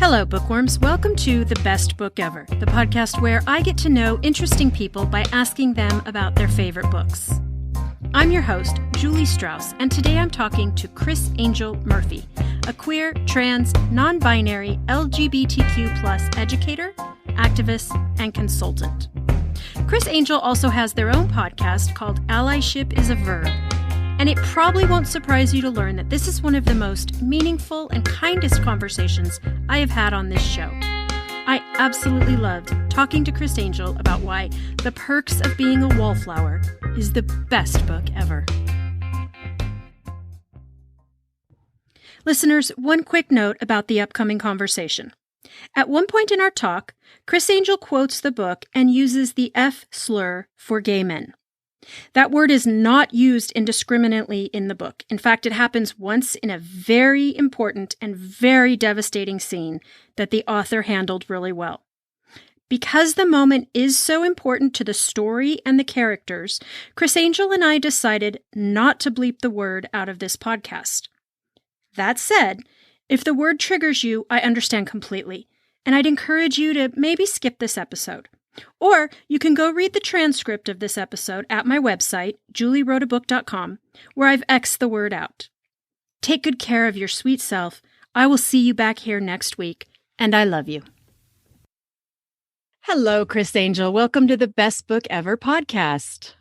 Hello, bookworms. Welcome to The Best Book Ever, the podcast where I get to know interesting people by asking them about their favorite books. I'm your host, Julie Strauss, and today I'm talking to Chris Angel Murphy, a queer, trans, non-binary, LGBTQ+ educator, activist, and consultant. Chris Angel also has their own podcast called Allyship is a Verb, and it probably won't surprise you to learn that this is one of the most meaningful and kindest conversations I have had on this show. I absolutely loved talking to Chris Angel about why The Perks of Being a Wallflower is the best book ever. Listeners, one quick note about the upcoming conversation. At one point in our talk, Chris Angel quotes the book and uses the F slur for gay men. That word is not used indiscriminately in the book. In fact, it happens once in a very important and very devastating scene that the author handled really well. Because the moment is so important to the story and the characters, Chris Angel and I decided not to bleep the word out of this podcast. That said, if the word triggers you, I understand completely, and I'd encourage you to maybe skip this episode. Or you can go read the transcript of this episode at my website, juliewroteabook.com, where I've X'd the word out. Take good care of your sweet self. I will see you back here next week, and I love you. Hello, Chris Angel. Welcome to the Best Book Ever podcast.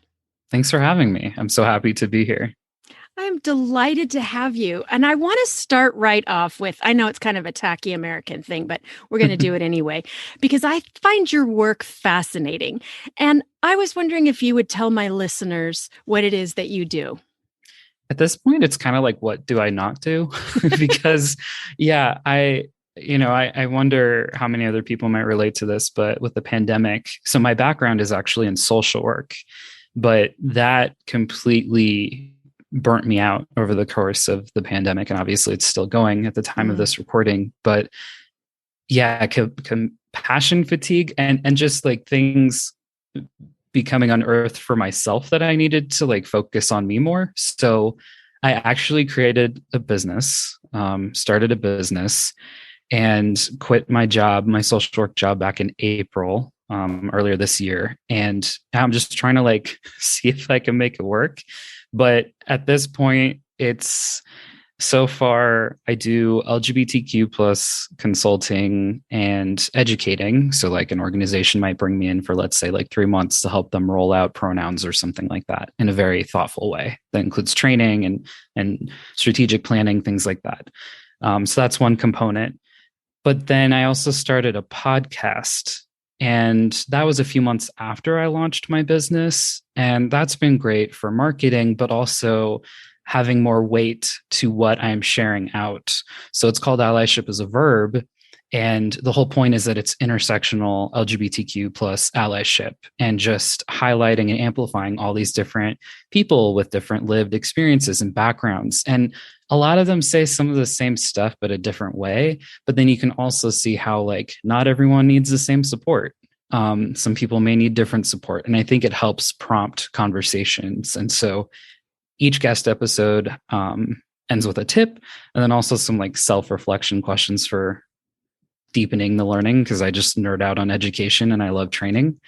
Thanks for having me. I'm so happy to be here. I'm delighted to have you. And I want to start right off with, I know it's kind of a tacky American thing, but we're going to do it anyway, because I find your work fascinating. And I was wondering if you would tell my listeners what it is that you do. At this point, it's kind of like, what do I not do? Because, yeah, I wonder how many other people might relate to this, but with the pandemic, so my background is actually in social work, but that completely burnt me out over the course of the pandemic. And obviously it's still going at the time of this recording, but yeah, compassion fatigue and just like things becoming unearthed for myself that I needed to like focus on me more. So I actually created a business, started a business and quit my job, my social work job back in April, earlier this year. And I'm just trying to like see if I can make it work. But at this point, it's so far I do LGBTQ plus consulting and educating. So like an organization might bring me in for, let's say, like 3 months to help them roll out pronouns or something like that in a very thoughtful way. That includes training and strategic planning, things like that. So that's one component. But then I also started a podcast. And that was a few months after I launched my business. And that's been great for marketing, but also having more weight to what I'm sharing out. So it's called Allyship as a Verb. And the whole point is that it's intersectional LGBTQ plus allyship and just highlighting and amplifying all these different people with different lived experiences and backgrounds. And a lot of them say some of the same stuff, but a different way. But then you can also see how like not everyone needs the same support. Some people may need different support. And I think it helps prompt conversations. And so each guest episode ends with a tip and then also some like self-reflection questions for deepening the learning, because I just nerd out on education and I love training.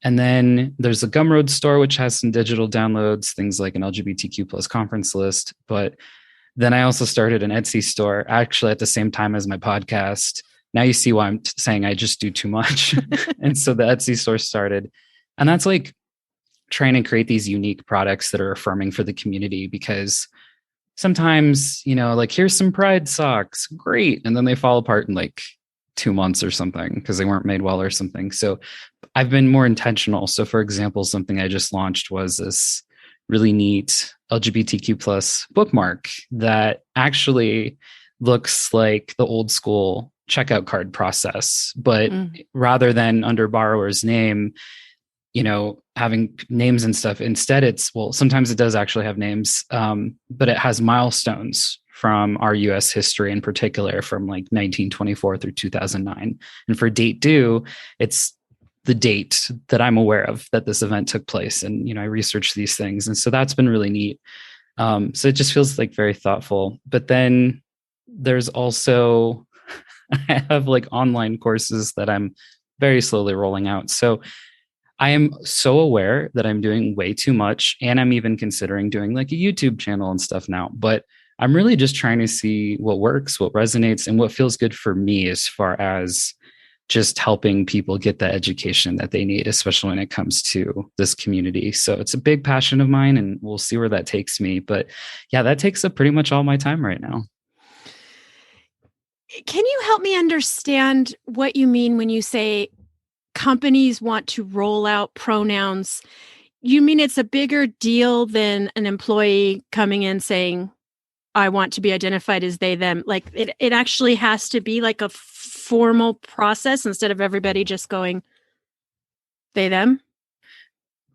And then there's a Gumroad store, which has some digital downloads, things like an LGBTQ plus conference list. But then I also started an Etsy store, actually at the same time as my podcast. Now you see why I'm saying I just do too much. And so the Etsy store started. And that's like trying to create these unique products that are affirming for the community, because sometimes, like here's some pride socks, great. And then they fall apart in like 2 months or something because they weren't made well or something. So I've been more intentional. So for example, something I just launched was this really neat LGBTQ plus bookmark that actually looks like the old school checkout card process, but rather than under borrower's name, having names and stuff, instead sometimes it does actually have names, but it has milestones from our US history, in particular from like 1924 through 2009. And for date due, it's the date that I'm aware of that this event took place. And, I researched these things. And so that's been really neat. So it just feels like very thoughtful. But then there's also I have like online courses that I'm very slowly rolling out. So I am so aware that I'm doing way too much. And I'm even considering doing like a YouTube channel and stuff now. But I'm really just trying to see what works, what resonates, and what feels good for me as far as just helping people get the education that they need, especially when it comes to this community. So it's a big passion of mine, and we'll see where that takes me. But yeah, that takes up pretty much all my time right now. Can you help me understand what you mean when you say companies want to roll out pronouns? You mean it's a bigger deal than an employee coming in saying, I want to be identified as they, them? Like it actually has to be like a formal process instead of everybody just going they, them?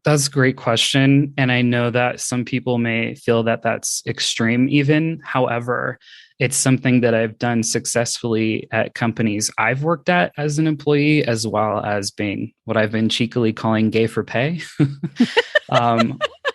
That's a great question. And I know that some people may feel that that's extreme even. However, it's something that I've done successfully at companies I've worked at as an employee, as well as being what I've been cheekily calling gay for pay.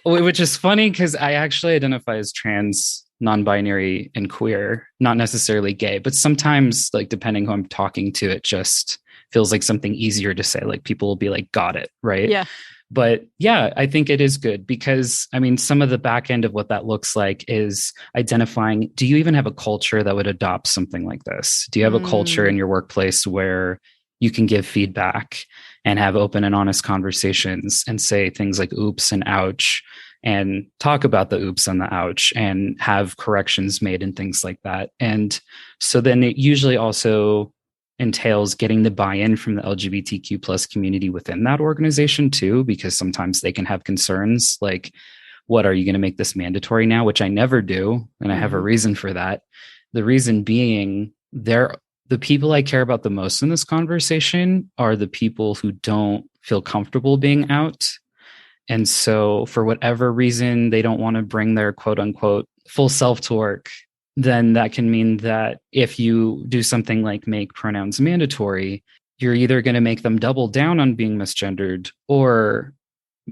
Which is funny because I actually identify as trans, non-binary, and queer, not necessarily gay, but sometimes, like, depending who I'm talking to, it just feels like something easier to say. Like, people will be like, got it, right? Yeah. But yeah, I think it is good because, I mean, some of the back end of what that looks like is identifying, do you even have a culture that would adopt something like this? Do you have a culture in your workplace where you can give feedback and have open and honest conversations and say things like oops and ouch and talk about the oops and the ouch and have corrections made and things like that? And so then it usually also entails getting the buy-in from the LGBTQ plus community within that organization too, because sometimes they can have concerns like, what, are you going to make this mandatory now? Which I never do. And I have a reason for that. The reason being, the people I care about the most in this conversation are the people who don't feel comfortable being out. And so for whatever reason, they don't want to bring their quote unquote full self to work. Then that can mean that if you do something like make pronouns mandatory, you're either going to make them double down on being misgendered or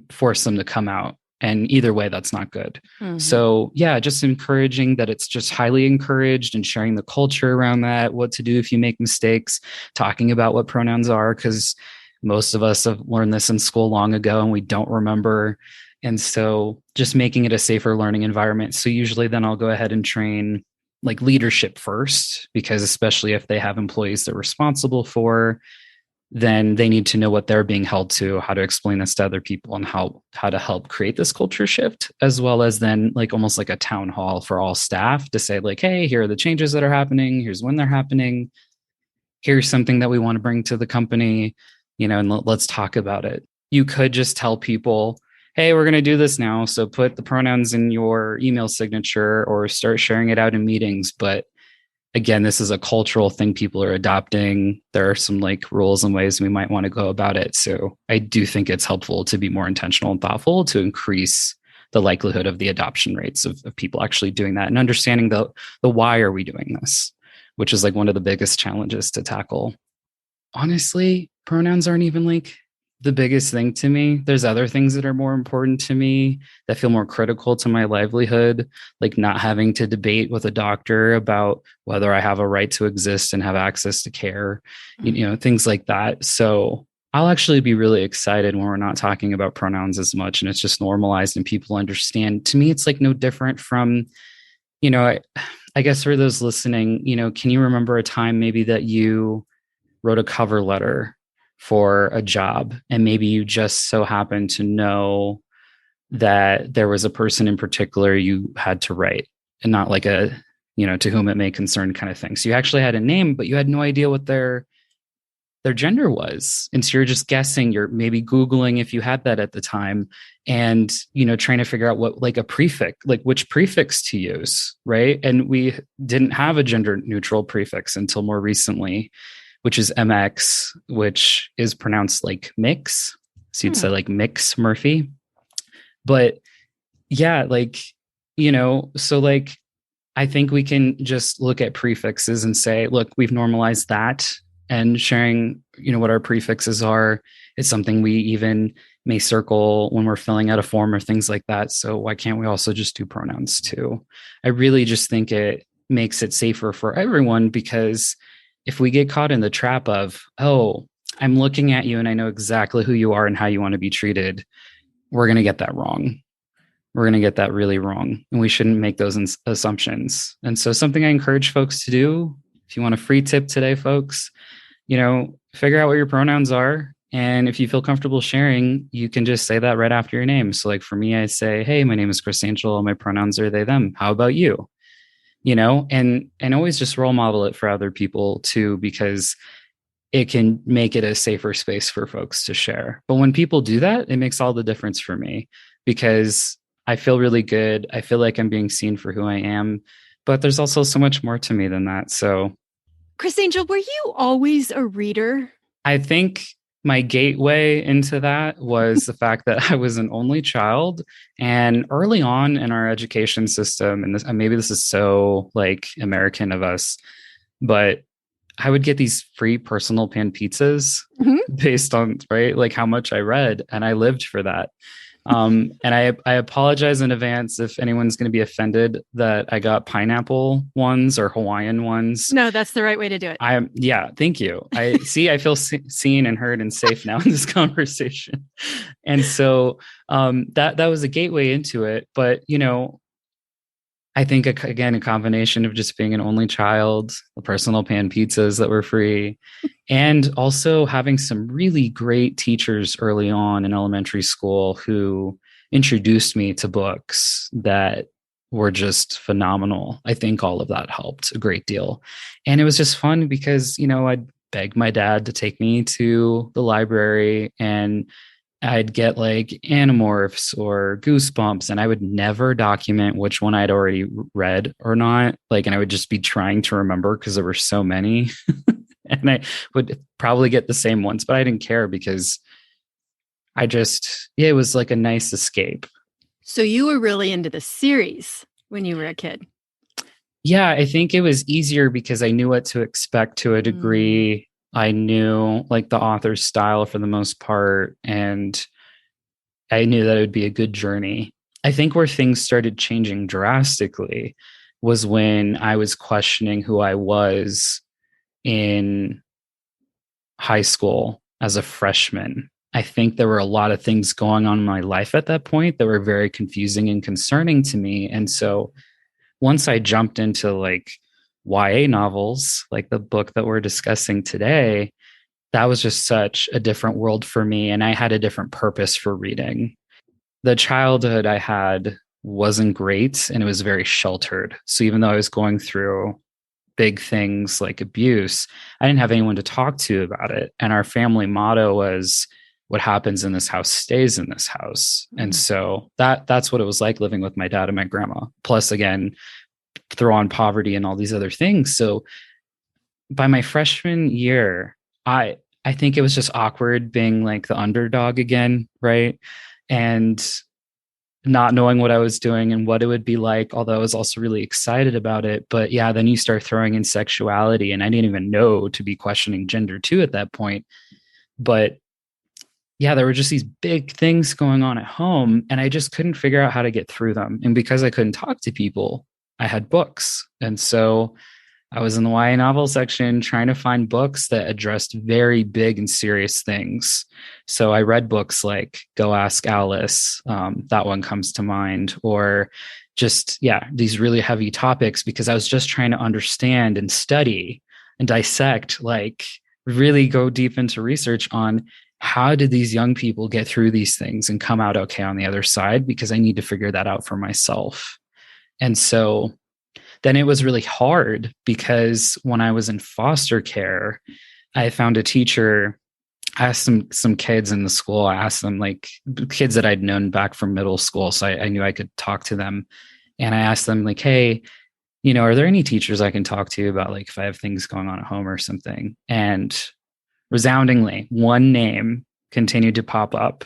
force them to come out. And either way, that's not good. So yeah, just encouraging that it's just highly encouraged and sharing the culture around that, what to do if you make mistakes, talking about what pronouns are, because most of us have learned this in school long ago and we don't remember. And so just making it a safer learning environment. So usually then I'll go ahead and train like leadership first, because especially if they have employees they're responsible for, then they need to know what they're being held to, how to explain this to other people, and how to help create this culture shift, as well as then like almost like a town hall for all staff to say like, hey, here are the changes that are happening. Here's when they're happening. Here's something that we want to bring to the company, and let's talk about it. You could just tell people, hey, we're going to do this now, so put the pronouns in your email signature or start sharing it out in meetings. But again, this is a cultural thing people are adopting. There are some like rules and ways we might want to go about it. So I do think it's helpful to be more intentional and thoughtful to increase the likelihood of the adoption rates of people actually doing that and understanding the why are we doing this, which is like one of the biggest challenges to tackle. Honestly, pronouns aren't even like the biggest thing to me. There's other things that are more important to me that feel more critical to my livelihood, like not having to debate with a doctor about whether I have a right to exist and have access to care, things like that. So I'll actually be really excited when we're not talking about pronouns as much and it's just normalized and people understand. To me, it's like no different from, I guess for those listening, can you remember a time maybe that you wrote a cover letter for a job and maybe you just so happen to know that there was a person in particular you had to write and not like a, to whom it may concern kind of thing. So you actually had a name, but you had no idea what their gender was. And so you're just guessing, you're maybe Googling if you had that at the time and, trying to figure out what, like a prefix, like which prefix to use. Right. And we didn't have a gender neutral prefix until more recently, which is MX, which is pronounced like mix. So you'd say like mix Murphy. But yeah, so like, I think we can just look at prefixes and say, look, we've normalized that, and sharing, what our prefixes are is something we even may circle when we're filling out a form or things like that. So why can't we also just do pronouns too? I really just think it makes it safer for everyone because if we get caught in the trap of, oh, I'm looking at you and I know exactly who you are and how you want to be treated, we're going to get that wrong. We're going to get that really wrong. And we shouldn't make those assumptions. And so something I encourage folks to do, if you want a free tip today, folks, figure out what your pronouns are. And if you feel comfortable sharing, you can just say that right after your name. So like for me, I say, hey, my name is Chris Angel. My pronouns are they, them. How about you? And always just role model it for other people too, because it can make it a safer space for folks to share. But when people do that, it makes all the difference for me, because I feel really good. I feel like I'm being seen for who I am, but there's also so much more to me than that. So, Chris Angel, were you always a reader? I think my gateway into that was the fact that I was an only child. And early on in our education system, and maybe this is so like American of us, but I would get these free personal pan pizzas based on, right, like how much I read. And I lived for that. And I apologize in advance if anyone's going to be offended that I got pineapple ones or Hawaiian ones. No, that's the right way to do it. Thank you. I feel seen and heard and safe now in this conversation. And so that was a gateway into it. But, I think, again, a combination of just being an only child, the personal pan pizzas that were free, and also having some really great teachers early on in elementary school who introduced me to books that were just phenomenal. I think all of that helped a great deal. And it was just fun because, I'd beg my dad to take me to the library, and I'd get like Animorphs or Goosebumps, and I would never document which one I'd already read or not. And I would just be trying to remember because there were so many. And I would probably get the same ones, but I didn't care because it was like a nice escape. So you were really into the series when you were a kid. Yeah, I think it was easier because I knew what to expect to a degree. I knew like the author's style for the most part, and I knew that it would be a good journey. I think where things started changing drastically was when I was questioning who I was in high school as a freshman. I think there were a lot of things going on in my life at that point that were very confusing and concerning to me. And so once I jumped into like YA novels, like the book that we're discussing today, that was just such a different world for me. And I had a different purpose for reading. The childhood I had wasn't great, and it was very sheltered. So even though I was going through big things like abuse, I didn't have anyone to talk to about it. And our family motto was, what happens in this house stays in this house. And so that's what it was like living with my dad and my grandma. Plus, again, throw on poverty and all these other things. So by my freshman year, I think it was just awkward being like the underdog again, right? And not knowing what I was doing and what it would be like, although I was also really excited about it. But yeah, then you start throwing in sexuality, and I didn't even know to be questioning gender too at that point. But yeah, there were just these big things going on at home, and I just couldn't figure out how to get through them. And because I couldn't talk to people, I had books. And so I was in the YA novel section trying to find books that addressed very big and serious things. So I read books like Go Ask Alice. That one comes to mind. Or just, these really heavy topics, because I was just trying to understand and study and dissect, like really go deep into research on how did these young people get through these things and come out okay on the other side, because I need to figure that out for myself. And so then it was really hard, because when I was in foster care, I found a teacher. I asked some kids in the school. I asked them, like, kids that I'd known back from middle school. So I knew I could talk to them. And I asked them, like, hey, are there any teachers I can talk to about, like, if I have things going on at home or something? And resoundingly, one name continued to pop up.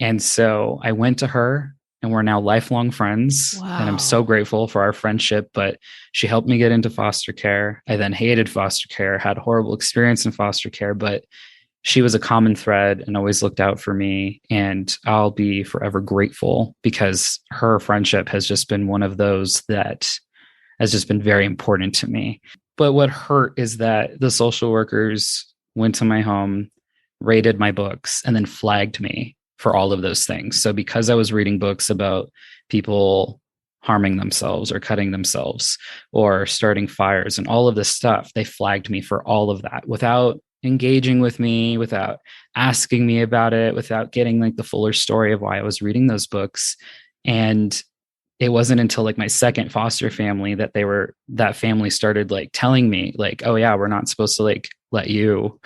And so I went to her, and we're now lifelong friends. Wow. And I'm so grateful for our friendship. But she helped me get into foster care. I then hated foster care, had a horrible experience in foster care, but she was a common thread and always looked out for me. And I'll be forever grateful, because her friendship has just been one of those that has just been very important to me. But what hurt is that the social workers went to my home, rated my books, and then flagged me for all of those things. So because I was reading books about people harming themselves or cutting themselves or starting fires and all of this stuff, they flagged me for all of that without engaging with me, without asking me about it, without getting like the fuller story of why I was reading those books. And it wasn't until like my second foster family that family started like telling me like, oh yeah, we're not supposed to like let you,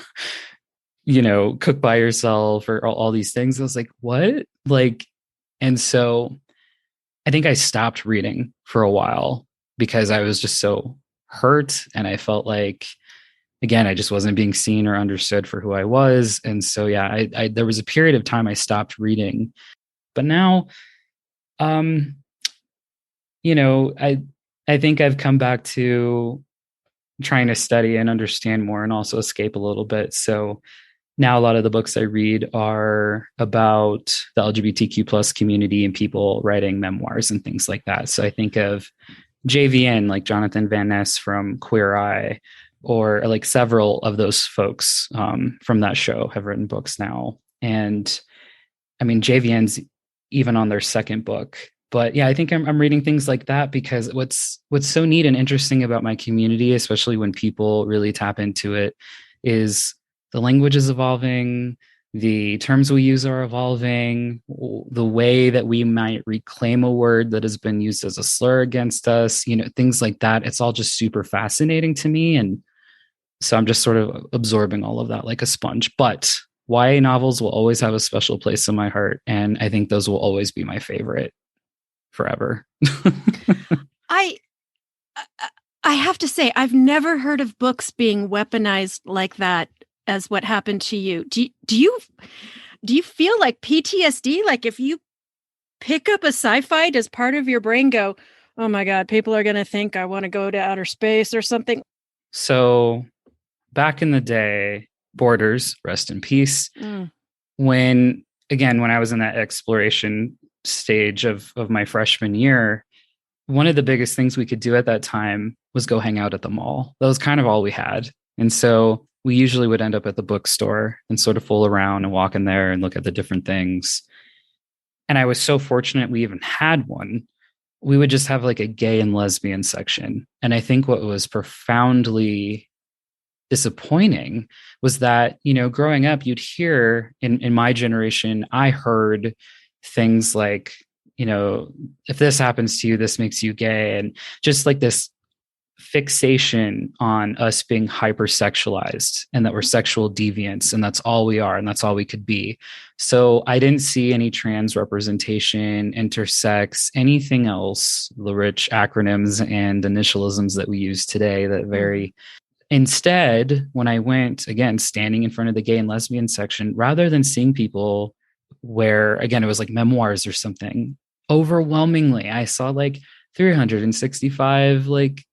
cook by yourself or all these things. I was like, what? Like, and so I think I stopped reading for a while because I was just so hurt. And I felt like, again, I just wasn't being seen or understood for who I was. And so, yeah, there was a period of time I stopped reading, but now, I think I've come back to trying to study and understand more and also escape a little bit. So now a lot of the books I read are about the LGBTQ plus community and people writing memoirs and things like that. So I think of JVN, like Jonathan Van Ness from Queer Eye, or like several of those folks from that show have written books now. And I mean, JVN's even on their second book. But yeah, I think I'm reading things like that because what's so neat and interesting about my community, especially when people really tap into it, is the language is evolving, the terms we use are evolving, the way that we might reclaim a word that has been used as a slur against us, things like that. It's all just super fascinating to me. And so I'm just sort of absorbing all of that like a sponge. But YA novels will always have a special place in my heart. And I think those will always be my favorite forever. I have to say, I've never heard of books being weaponized like that as what happened to you. Do you feel like PTSD? Like if you pick up a sci-fi, does part of your brain go, oh my God, people are going to think I want to go to outer space or something? So back in the day, Borders, rest in peace. When I was in that exploration stage of my freshman year, one of the biggest things we could do at that time was go hang out at the mall. That was kind of all we had. And so we usually would end up at the bookstore and sort of fool around and walk in there and look at the different things. And I was so fortunate we even had one. We would just have like a gay and lesbian section. And I think what was profoundly disappointing was that, growing up, you'd hear in my generation, I heard things like, if this happens to you, this makes you gay. And just like this fixation on us being hypersexualized and that we're sexual deviants and that's all we are and that's all we could be. So I didn't see any trans representation, intersex, anything else, the rich acronyms and initialisms that we use today that vary. Instead, when I went, again, standing in front of the gay and lesbian section, rather than seeing people where, again, it was like memoirs or something, overwhelmingly, I saw like 365 like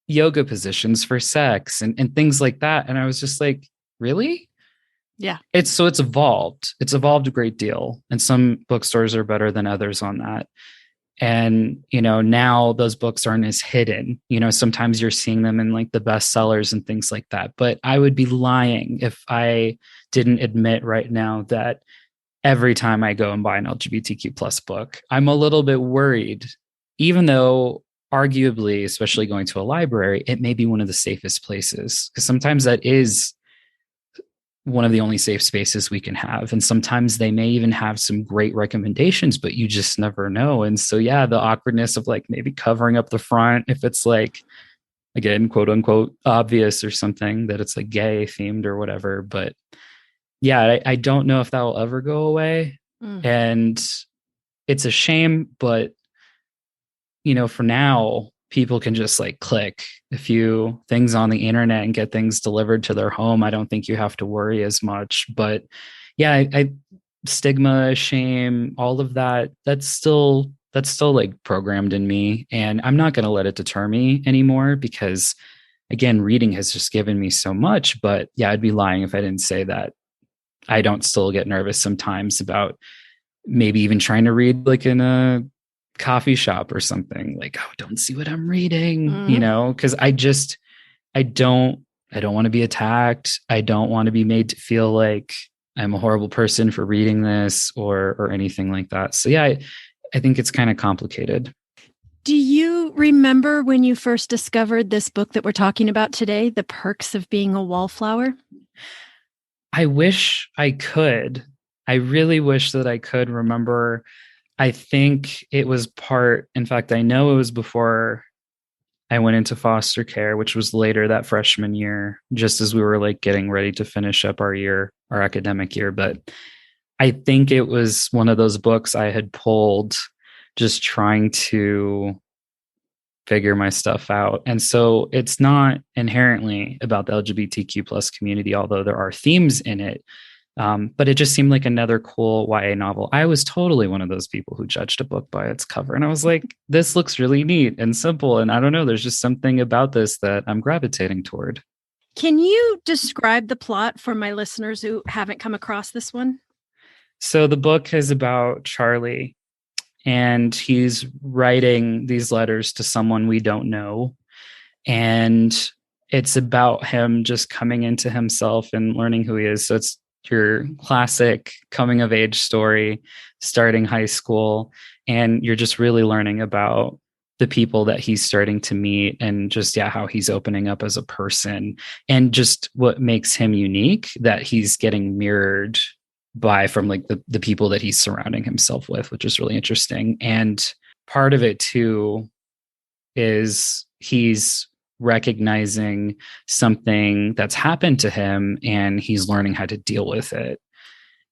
yoga positions for sex and things like that. And I was just like, really? Yeah. It's evolved. It's evolved a great deal. And some bookstores are better than others on that. And, now those books aren't as hidden. Sometimes you're seeing them in like the bestsellers and things like that. But I would be lying if I didn't admit right now that every time I go and buy an LGBTQ plus book, I'm a little bit worried, even though arguably, especially going to a library, it may be one of the safest places, because sometimes that is one of the only safe spaces we can have. And sometimes they may even have some great recommendations, but you just never know. And so, yeah, the awkwardness of like maybe covering up the front, if it's like, again, quote unquote, obvious or something that it's like gay themed or whatever. But yeah, I don't know if that will ever go away. And it's a shame, but for now, people can just like click a few things on the internet and get things delivered to their home. I don't think you have to worry as much. But yeah, I stigma, shame, all of that, that's still like programmed in me. And I'm not going to let it deter me anymore because, again, reading has just given me so much. But yeah, I'd be lying if I didn't say that I don't still get nervous sometimes about maybe even trying to read like in a coffee shop or something, like, oh, don't see what I'm reading, because I don't want to be attacked. I don't want to be made to feel like I'm a horrible person for reading this or anything like that. So yeah, I think it's kind of complicated. Do you remember when you first discovered this book that we're talking about today, The Perks of Being a Wallflower? I wish I could. I really wish that I could remember. I think it was in fact, I know it was before I went into foster care, which was later that freshman year, just as we were like getting ready to finish up our academic year. But I think it was one of those books I had pulled just trying to figure my stuff out. And so it's not inherently about the LGBTQ plus community, although there are themes in it. But it just seemed like another cool YA novel. I was totally one of those people who judged a book by its cover. And I was like, this looks really neat and simple. And I don't know, there's just something about this that I'm gravitating toward. Can you describe the plot for my listeners who haven't come across this one? So the book is about Charlie, and he's writing these letters to someone we don't know. And it's about him just coming into himself and learning who he is. So it's your classic coming of age story, starting high school, and you're just really learning about the people that he's starting to meet and just, how he's opening up as a person and just what makes him unique that he's getting mirrored from like the people that he's surrounding himself with, which is really interesting. And part of it too is he's recognizing something that's happened to him and he's learning how to deal with it.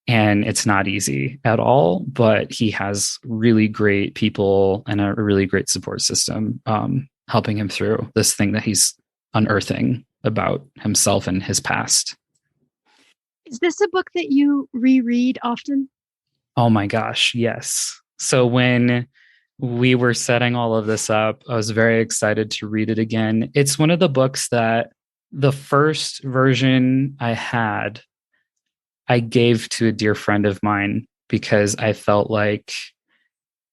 And it's not easy at all, but he has really great people and a really great support system helping him through this thing that he's unearthing about himself and his past. Is this a book that you reread often? Oh my gosh, yes. So when we were setting all of this up, I was very excited to read it again. It's one of the books that the first version I had, I gave to a dear friend of mine because I felt like,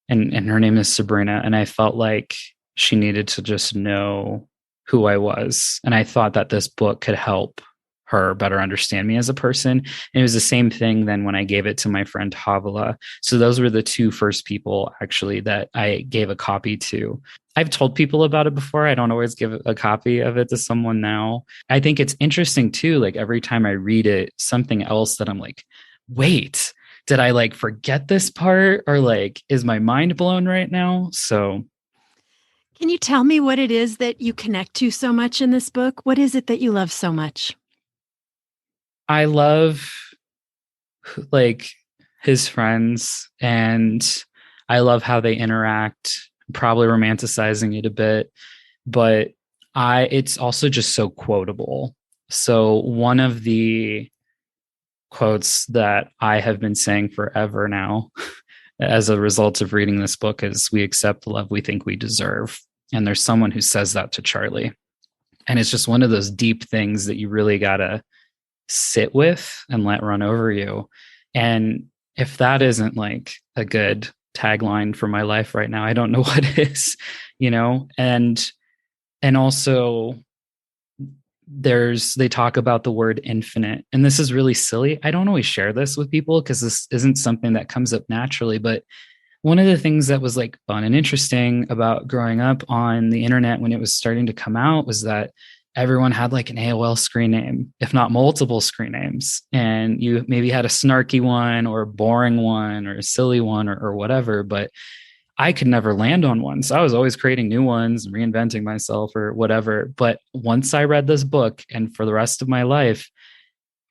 and her name is Sabrina, and I felt like she needed to just know who I was. And I thought that this book could help her better understand me as a person. And it was the same thing then when I gave it to my friend Havala. So those were the two first people actually that I gave a copy to. I've told people about it before. I don't always give a copy of it to someone now. I think it's interesting too, like every time I read it, something else that I'm like, wait, did I like forget this part? Or like, is my mind blown right now? So can you tell me what it is that you connect to so much in this book? What is it that you love so much? I love like his friends and I love how they interact, probably romanticizing it a bit, but it's also just so quotable. So one of the quotes that I have been saying forever now as a result of reading this book is, we accept the love we think we deserve. And there's someone who says that to Charlie. And it's just one of those deep things that you really gotta sit with and let run over you. And if that isn't like a good tagline for my life right now, I don't know what is, and also they talk about the word infinite, and this is really silly. I don't always share this with people because this isn't something that comes up naturally, but one of the things that was like fun and interesting about growing up on the internet when it was starting to come out was that everyone had like an AOL screen name, if not multiple screen names. And you maybe had a snarky one or a boring one or a silly one or whatever, but I could never land on one. So I was always creating new ones and reinventing myself or whatever. But once I read this book, and for the rest of my life,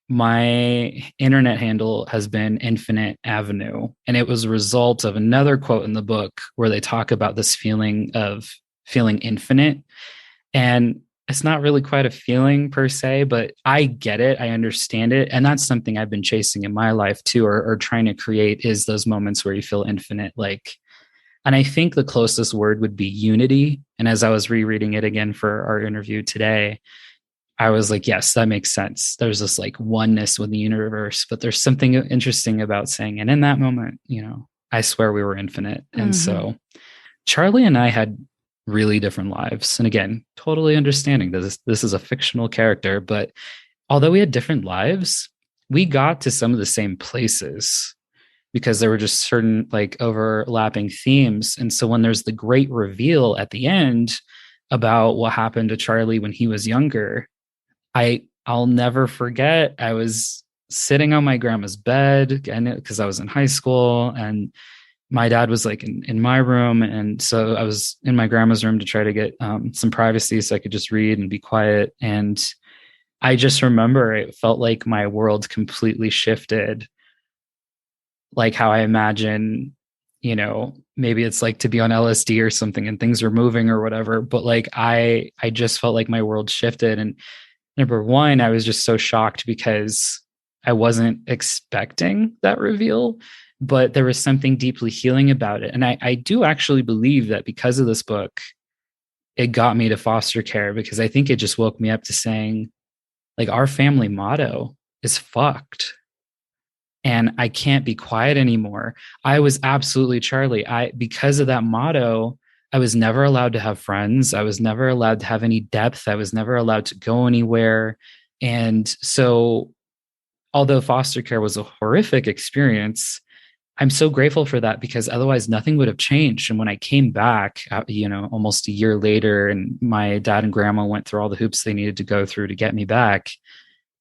my internet handle has been Infinite Avenue. And it was a result of another quote in the book where they talk about this feeling of feeling infinite. And it's not really quite a feeling per se, but I get it. I understand it. And that's something I've been chasing in my life too, or trying to create, is those moments where you feel infinite. And I think the closest word would be unity. And as I was rereading it again for our interview today, I was like, yes, that makes sense. There's this like oneness with the universe, but there's something interesting about saying, and in that moment, I swear we were infinite. And so Charlie and I had really different lives. And again, totally understanding that this is a fictional character, but although we had different lives, we got to some of the same places because there were just certain like overlapping themes. And so when there's the great reveal at the end about what happened to Charlie when he was younger, I'll never forget. I was sitting on my grandma's bed and because I was in high school, and my dad was like in my room. And so I was in my grandma's room to try to get some privacy so I could just read and be quiet. And I just remember it felt like my world completely shifted, like how I imagine, maybe it's like to be on LSD or something and things are moving or whatever. But like, I just felt like my world shifted. And number one, I was just so shocked because I wasn't expecting that reveal, but there was something deeply healing about it. And I do actually believe that because of this book, it got me to foster care, because I think it just woke me up to saying, like, our family motto is fucked. And I can't be quiet anymore. I was absolutely Charlie. Because of that motto, I was never allowed to have friends. I was never allowed to have any depth. I was never allowed to go anywhere. And so, although foster care was a horrific experience, I'm so grateful for that, because otherwise nothing would have changed. And when I came back, almost a year later, and my dad and grandma went through all the hoops they needed to go through to get me back,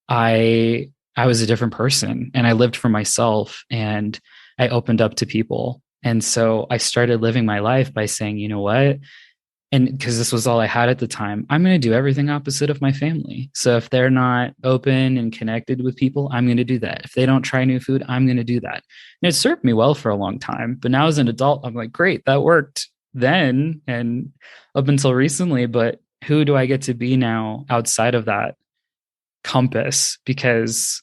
I was a different person, and I lived for myself, and I opened up to people. And so I started living my life by saying, you know what? And because this was all I had at the time, I'm going to do everything opposite of my family. So if they're not open and connected with people, I'm going to do that. If they don't try new food, I'm going to do that. And it served me well for a long time. But now as an adult, I'm like, great, that worked then and up until recently. But who do I get to be now outside of that compass? Because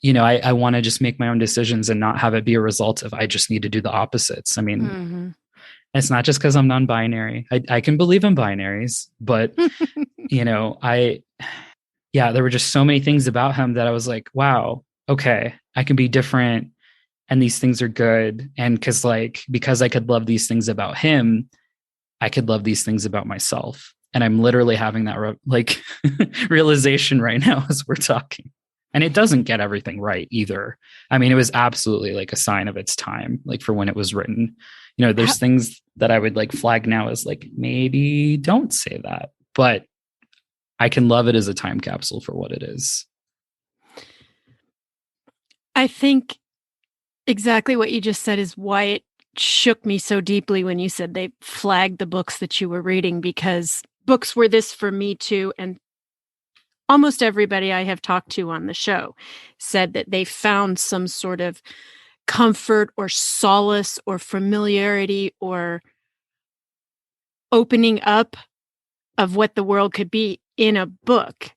I want to just make my own decisions and not have it be a result of I just need to do the opposites. I mean, It's not just because I'm non-binary. I can believe in binaries, but there were just so many things about him that I was like, wow, okay, I can be different, and these things are good. And because I could love these things about him, I could love these things about myself. And I'm literally having that realization right now as we're talking. And it doesn't get everything right either. I mean, it was absolutely like a sign of its time, like for when it was written. There's things that I would like flag now as like, maybe don't say that, but I can love it as a time capsule for what it is. I think exactly what you just said is why it shook me so deeply when you said they flagged the books that you were reading, because books were this for me too. And almost everybody I have talked to on the show said that they found some sort of comfort or solace or familiarity or opening up of what the world could be in a book.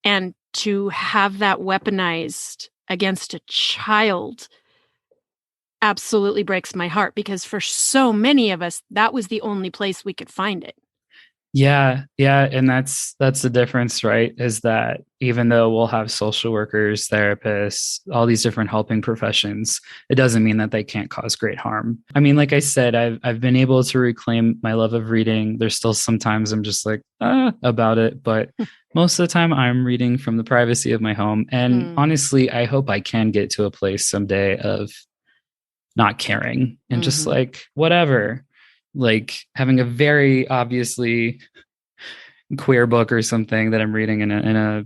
And to have that weaponized against a child absolutely breaks my heart, because for so many of us, that was the only place we could find it. Yeah. And that's the difference, right? Is that even though we'll have social workers, therapists, all these different helping professions, it doesn't mean that they can't cause great harm. I mean, like I said, I've been able to reclaim my love of reading. There's still sometimes I'm just like, about it. But most of the time I'm reading from the privacy of my home. And honestly, I hope I can get to a place someday of not caring and just like, whatever. Like having a very obviously queer book or something that I'm reading in a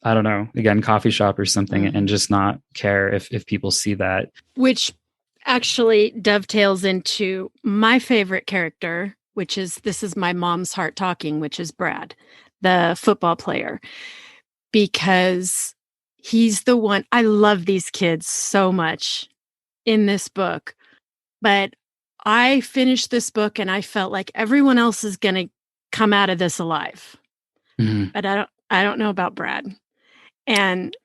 I don't know, again, coffee shop or something, and just not care if people see that. Which actually dovetails into my favorite character, which is, this is my mom's heart talking, which is Brad, the football player, because he's the one. I love these kids so much in this book, but I finished this book and I felt like everyone else is going to come out of this alive. But I don't know about Brad. And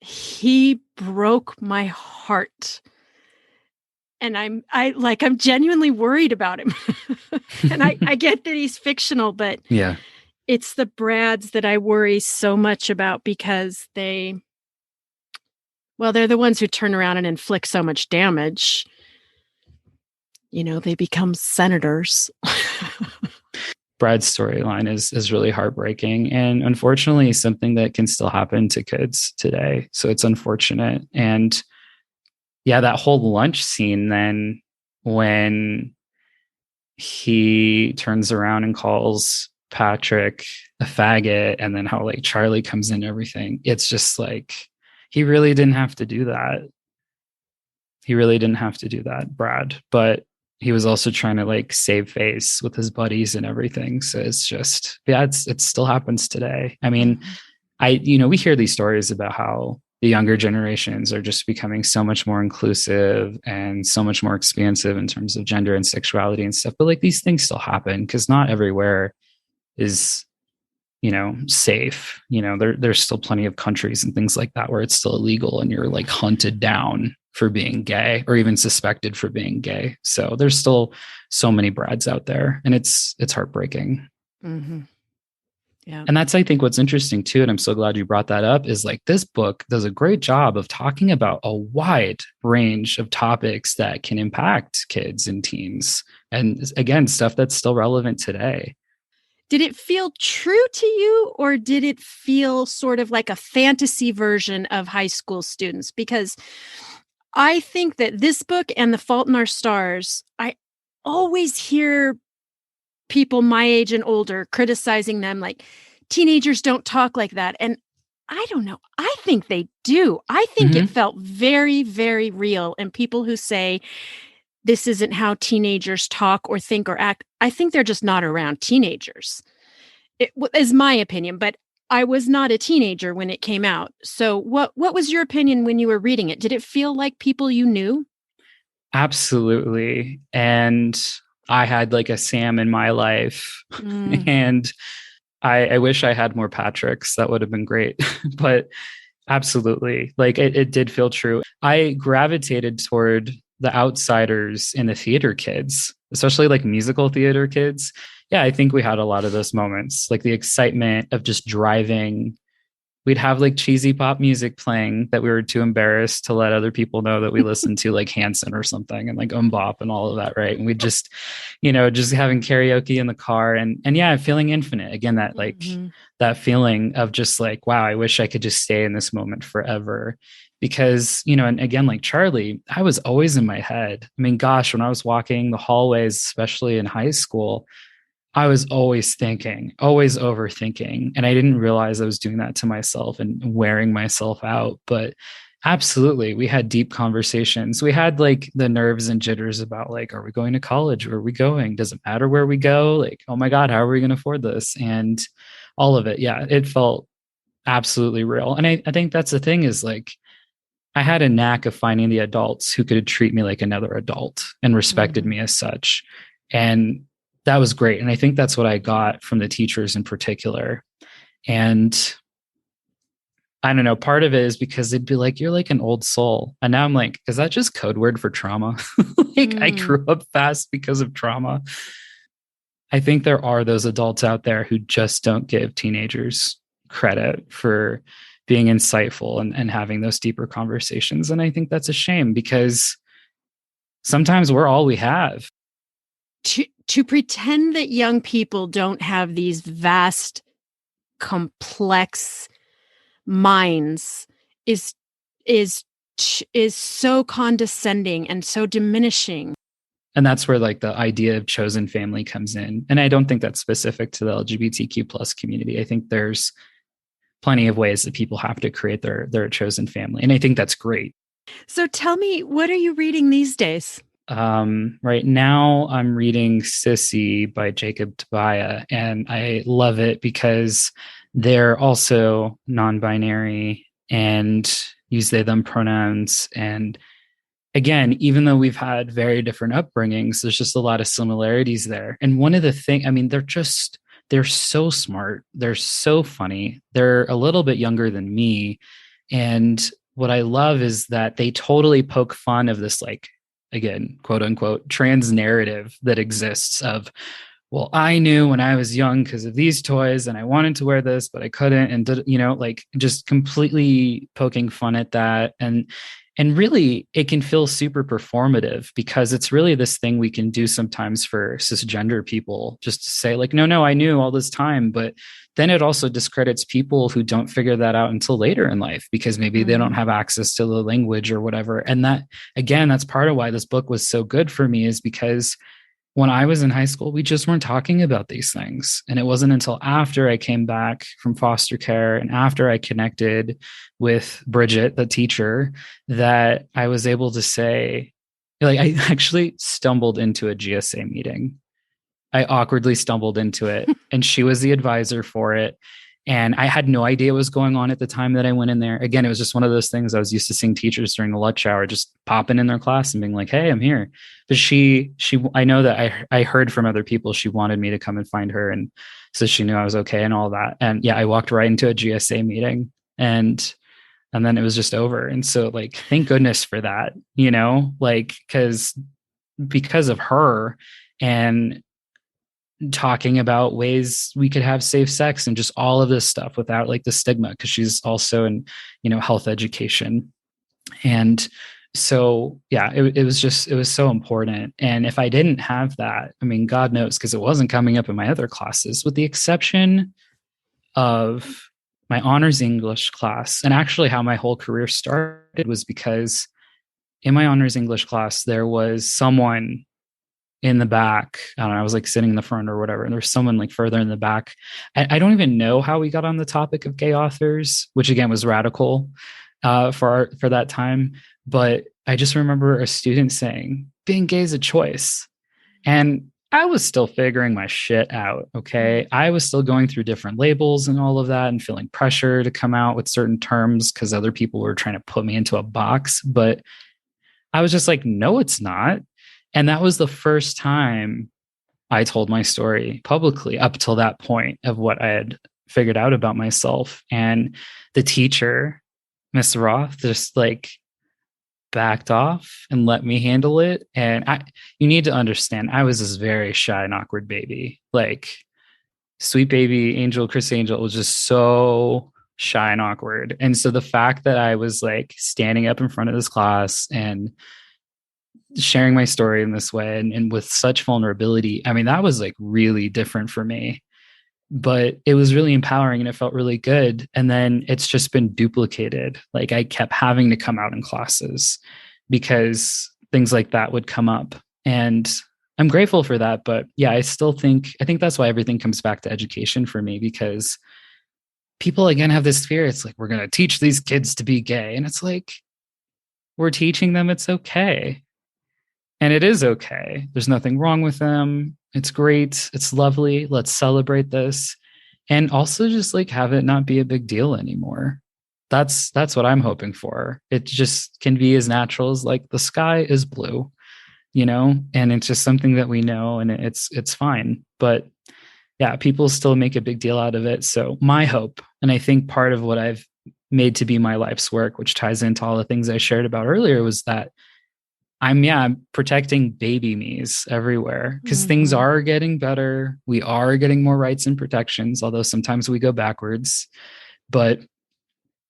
he broke my heart. And I'm genuinely worried about him. And I get that he's fictional, but yeah, it's the Brads that I worry so much about, because they're the ones who turn around and inflict so much damage. they become senators. Brad's storyline is really heartbreaking, and unfortunately something that can still happen to kids today. So it's unfortunate. And yeah, that whole lunch scene then, when he turns around and calls Patrick a faggot, and then how like Charlie comes in, everything, it's just like, he really didn't have to do that. He really didn't have to do that, Brad. But he was also trying to like save face with his buddies and everything. So it's just, yeah, it still happens today. I mean, we hear these stories about how the younger generations are just becoming so much more inclusive and so much more expansive in terms of gender and sexuality and stuff. But like, these things still happen because not everywhere is, safe. There's still plenty of countries and things like that where it's still illegal and you're like hunted down for being gay or even suspected for being gay. So there's still so many Brads out there, and it's heartbreaking. Mm-hmm. Yeah. And that's, I think, what's interesting too. And I'm so glad you brought that up, is like, this book does a great job of talking about a wide range of topics that can impact kids and teens. And again, stuff that's still relevant today. Did it feel true to you, or did it feel sort of like a fantasy version of high school students? Because I think that this book and The Fault in Our Stars, I always hear people my age and older criticizing them, like, teenagers don't talk like that. And I don't know. I think they do. I think it felt very, very real. And people who say this isn't how teenagers talk or think or act, I think they're just not around teenagers. It is my opinion, but I was not a teenager when it came out. So what was your opinion when you were reading it? Did it feel like people you knew? Absolutely. And I had like a Sam in my life, and I wish I had more Patricks. That would have been great. But absolutely, like it did feel true. I gravitated toward the outsiders and the theater kids, especially like musical theater kids. Yeah, I think we had a lot of those moments, like the excitement of just driving. We'd have like cheesy pop music playing that we were too embarrassed to let other people know that we listened to, like Hanson or something, and like Bop and all of that, right? And we just, just having karaoke in the car, and yeah, feeling infinite again. That like that feeling of just like, wow, I wish I could just stay in this moment forever. Because, and again, like Charlie, I was always in my head. I mean, gosh, when I was walking the hallways, especially in high school, I was always thinking, always overthinking. And I didn't realize I was doing that to myself and wearing myself out. But absolutely, we had deep conversations. We had like the nerves and jitters about like, are we going to college? Where are we going? Does it matter where we go? Like, oh my God, how are we going to afford this? And all of it. Yeah, it felt absolutely real. And I think that's the thing, is like, I had a knack of finding the adults who could treat me like another adult and respected me as such. And that was great. And I think that's what I got from the teachers in particular. And I don't know, part of it is because they'd be like, you're like an old soul. And now I'm like, is that just code word for trauma? Like I grew up fast because of trauma. I think there are those adults out there who just don't give teenagers credit for being insightful and having those deeper conversations. And I think that's a shame, because sometimes we're all we have. To pretend that young people don't have these vast, complex minds is so condescending and so diminishing. And that's where like the idea of chosen family comes in. And I don't think that's specific to the LGBTQ plus community. I think there's plenty of ways that people have to create their chosen family. And I think that's great. So tell me, what are you reading these days? Right now I'm reading Sissy by Jacob Tobiah, and I love it because they're also non-binary and use they them pronouns. And again, even though we've had very different upbringings, there's just a lot of similarities there. And one of the things, I mean, they're so smart. They're so funny. They're a little bit younger than me. And what I love is that they totally poke fun of this, like, again, quote unquote, trans narrative that exists of, well, I knew when I was young because of these toys and I wanted to wear this, but I couldn't. And, like just completely poking fun at that. And And really, it can feel super performative because it's really this thing we can do sometimes for cisgender people, just to say like, no, I knew all this time. But then it also discredits people who don't figure that out until later in life because maybe they don't have access to the language or whatever. And that, again, that's part of why this book was so good for me, is because when I was in high school, we just weren't talking about these things. And it wasn't until after I came back from foster care and after I connected with Bridget, the teacher, that I was able to say, like, I actually stumbled into a GSA meeting. I awkwardly stumbled into it, and she was the advisor for it. And I had no idea what was going on at the time that I went in there. Again, it was just one of those things. I was used to seeing teachers during the lunch hour, just popping in their class and being like, "Hey, I'm here." But I know that I heard from other people she wanted me to come and find her, and so she knew I was okay and all that. And yeah, I walked right into a GSA meeting, and then it was just over. And so, like, thank goodness for that, like because of her and talking about ways we could have safe sex and just all of this stuff without like the stigma, because she's also in health education. And so yeah, it was so important. And if I didn't have that, I mean, God knows, because it wasn't coming up in my other classes, with the exception of my honors English class. And actually how my whole career started was because in my honors English class there was someone in the back. I don't know, I was like sitting in the front or whatever, and there was someone like further in the back. I don't even know how we got on the topic of gay authors, which again was radical for that time. But I just remember a student saying, being gay is a choice. And I was still figuring my shit out. Okay. I was still going through different labels and all of that and feeling pressure to come out with certain terms because other people were trying to put me into a box. But I was just like, no, it's not. And that was the first time I told my story publicly up till that point of what I had figured out about myself. And the teacher, Miss Roth, just like backed off and let me handle it. And you need to understand, I was this very shy and awkward baby. Like, sweet baby Angel, Chris Angel, was just so shy and awkward. And so the fact that I was like standing up in front of this class and sharing my story in this way and with such vulnerability, I mean, that was like really different for me, but it was really empowering and it felt really good. And then it's just been duplicated. Like, I kept having to come out in classes because things like that would come up, and I'm grateful for that. But yeah, I think that's why everything comes back to education for me, because people again have this fear. It's like, we're going to teach these kids to be gay, and it's like, we're teaching them it's okay. And it is okay. There's nothing wrong with them. It's great. It's lovely. Let's celebrate this. And also just like have it not be a big deal anymore. That's what I'm hoping for. It just can be as natural as like the sky is blue, and it's just something that we know, and it's fine. But yeah, people still make a big deal out of it. So my hope, and I think part of what I've made to be my life's work, which ties into all the things I shared about earlier, was that I'm protecting baby me's everywhere, because things are getting better. We are getting more rights and protections, although sometimes we go backwards. But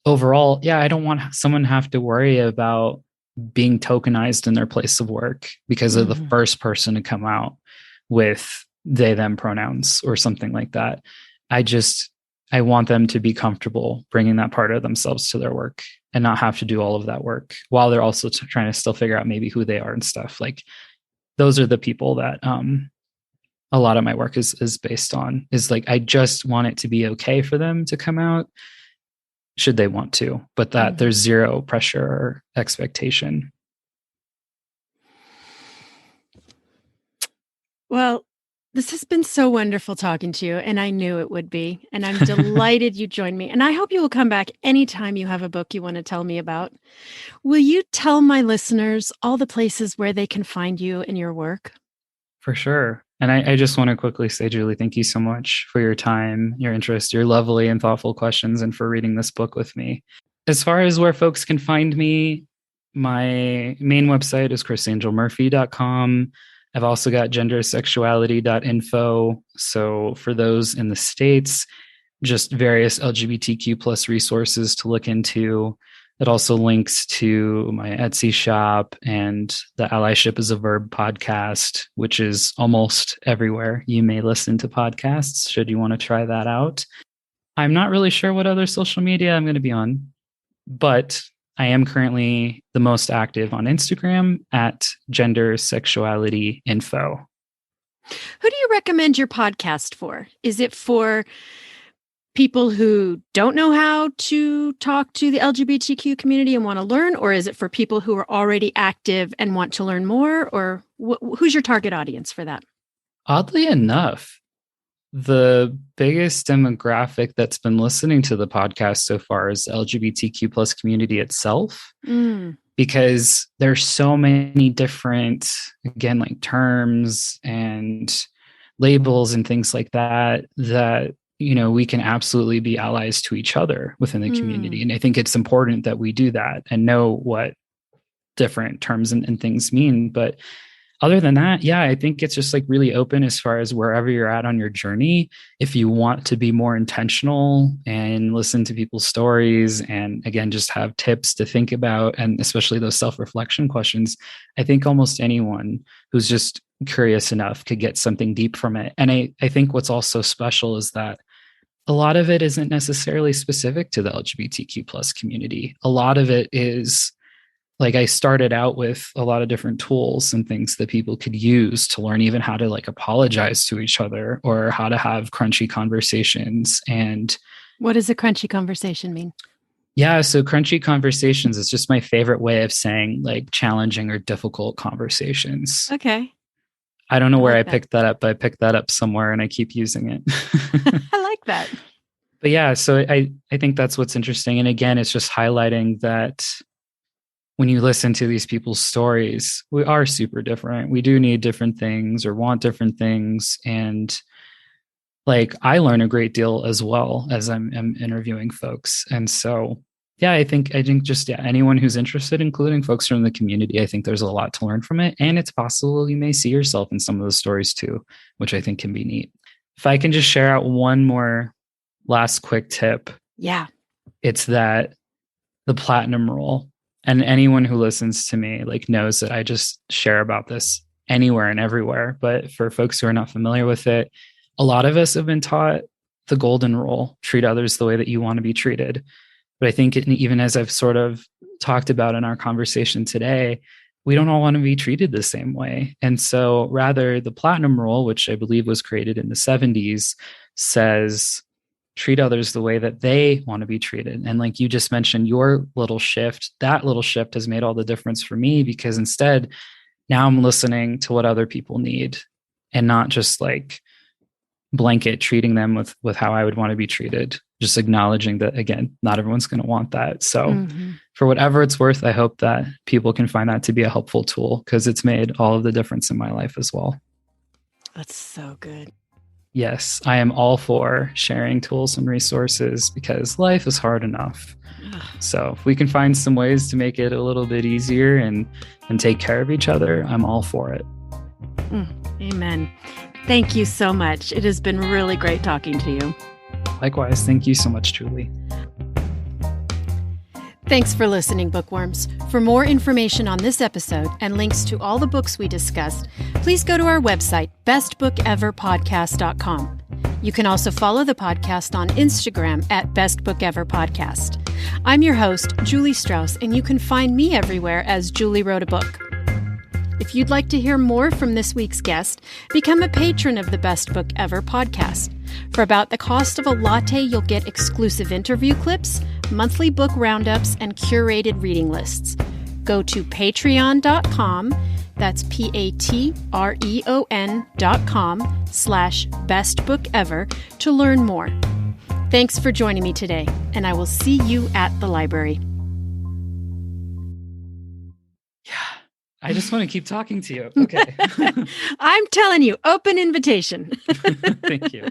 overall, yeah, I don't want someone to have to worry about being tokenized in their place of work because of the first person to come out with they, them pronouns or something like that. I want them to be comfortable bringing that part of themselves to their work and not have to do all of that work while they're also trying to still figure out maybe who they are and stuff. Like, those are the people that a lot of my work is based on, is like, I just want it to be okay for them to come out should they want to, but that there's zero pressure or expectation. Well, this has been so wonderful talking to you, and I knew it would be. And I'm delighted you joined me. And I hope you will come back anytime you have a book you want to tell me about. Will you tell my listeners all the places where they can find you and your work? For sure. And I just want to quickly say, Julie, thank you so much for your time, your interest, your lovely and thoughtful questions, and for reading this book with me. As far as where folks can find me, my main website is chrisangelmurphy.com. I've also got gendersexuality.info. So for those in the States, just various LGBTQ plus resources to look into, It also links to my Etsy shop and the Allyship is a Verb podcast, which is almost everywhere you may listen to podcasts, should you want to try that out. I'm not really sure what other social media I'm going to be on, but I am currently the most active on Instagram at gender sexuality info. Who do you recommend your podcast for? Is it for people who don't know how to talk to the LGBTQ community and want to learn, or is it for people who are already active and want to learn more, or who's your target audience for that? Oddly enough, the biggest demographic that's been listening to the podcast so far is the LGBTQ plus community itself, because there's so many different, again, like terms and labels and things like that, we can absolutely be allies to each other within the community. And I think it's important that we do that and know what different terms and things mean. But other than that, yeah, I think it's just like really open as far as wherever you're at on your journey. If you want to be more intentional and listen to people's stories and again, just have tips to think about, and especially those self-reflection questions, I think almost anyone who's just curious enough could get something deep from it. And I think what's also special is that a lot of it isn't necessarily specific to the LGBTQ plus community. A lot of it is like I started out with a lot of different tools and things that people could use to learn even how to like apologize to each other or how to have crunchy conversations. And what does a crunchy conversation mean? Yeah, so crunchy conversations is just my favorite way of saying like challenging or difficult conversations. Okay. I don't know where I picked that up, but I picked that up somewhere and I keep using it. I like that. But yeah, so I think that's what's interesting. And again, it's just highlighting that when you listen to these people's stories, we are super different. We do need different things or want different things. And like, I learn a great deal as well as I'm interviewing folks. And so, yeah, I think just, anyone who's interested, including folks from the community, I think there's a lot to learn from it. And it's possible you may see yourself in some of those stories too, which I think can be neat. If I can just share out one more last quick tip. Yeah. It's that the platinum rule. And anyone who listens to me like knows that I just share about this anywhere and everywhere. But for folks who are not familiar with it, a lot of us have been taught the golden rule: treat others the way that you want to be treated. But I think even as I've sort of talked about in our conversation today, we don't all want to be treated the same way. And so rather, the platinum rule, which I believe was created in the 70s, says treat others the way that they want to be treated. And like you just mentioned, your little shift, that little shift has made all the difference for me, because instead now I'm listening to what other people need and not just like blanket treating them with how I would want to be treated. Just acknowledging that, again, not everyone's going to want that. So for whatever it's worth, I hope that people can find that to be a helpful tool, because it's made all of the difference in my life as well. That's so good. Yes, I am all for sharing tools and resources because life is hard enough. So if we can find some ways to make it a little bit easier and take care of each other, I'm all for it. Amen. Thank you so much. It has been really great talking to you. Likewise. Thank you so much, Julie. Thanks for listening, bookworms. For more information on this episode and links to all the books we discussed, please go to our website, bestbookeverpodcast.com. You can also follow the podcast on Instagram at bestbookeverpodcast. I'm your host, Julie Strauss, and you can find me everywhere as Julie Wrote a Book. If you'd like to hear more from this week's guest, become a patron of the Best Book Ever podcast. For about the cost of a latte, you'll get exclusive interview clips, monthly book roundups, and curated reading lists. Go to patreon.com, that's patreon.com/bestbookever to learn more. Thanks for joining me today, and I will see you at the library. I just want to keep talking to you. Okay. I'm telling you, open invitation. Thank you.